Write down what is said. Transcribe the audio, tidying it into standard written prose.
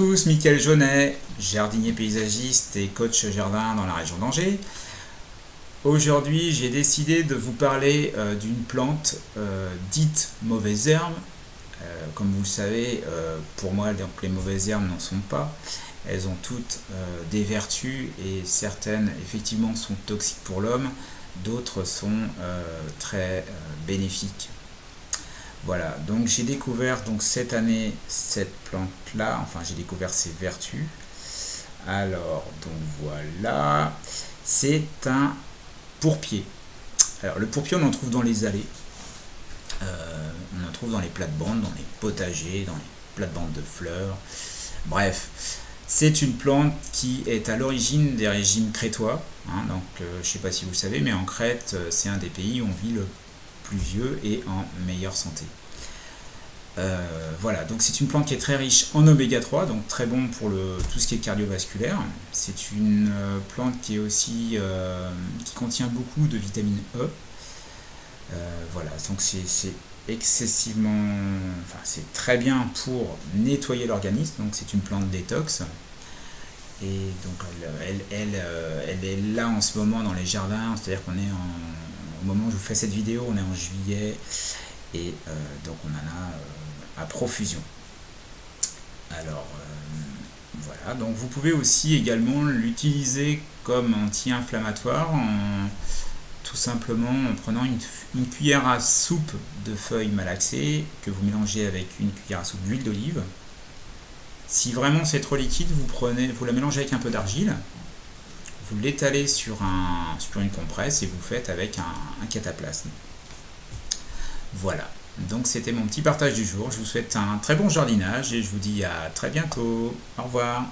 tous, Mickaël Jaunet, jardinier paysagiste et coach jardin dans la région d'Angers. Aujourd'hui, j'ai décidé de vous parler d'une plante dite mauvaise herbe. Comme vous le savez, pour moi, donc, les mauvaises herbes n'en sont pas. Elles ont toutes des vertus et certaines, effectivement, sont toxiques pour l'homme. D'autres sont très bénéfiques. Voilà, donc j'ai découvert donc cette année cette plante-là, enfin j'ai découvert ses vertus. Alors, donc voilà, c'est un pourpier. Alors le pourpier, on en trouve dans les allées, on en trouve dans les plates-bandes, dans les potagers, dans les plates-bandes de fleurs. Bref, c'est une plante qui est à l'origine des régimes crétois. Donc je ne sais pas si vous le savez, mais en Crète, c'est un des pays où on vit le plus vieux et en meilleure santé. Voilà, donc c'est une plante qui est très riche en oméga 3, donc très bon pour tout ce qui est cardiovasculaire. C'est une plante qui est aussi qui contient beaucoup de vitamine E. Voilà, donc c'est excessivement, enfin c'est très bien pour nettoyer l'organisme. Donc c'est une plante détox. Et donc elle est là en ce moment dans les jardins, c'est-à-dire qu'on est au moment où je vous fais cette vidéo, on est en juillet et donc on en a à profusion. Alors voilà, donc vous pouvez aussi également l'utiliser comme anti-inflammatoire tout simplement en prenant une cuillère à soupe de feuilles malaxées que vous mélangez avec une cuillère à soupe d'huile d'olive. Si vraiment c'est trop liquide, vous la mélangez avec un peu d'argile, vous l'étalez sur une compresse et vous faites avec un cataplasme. Voilà, donc c'était mon petit partage du jour. Je vous souhaite un très bon jardinage et je vous dis à très bientôt. Au revoir.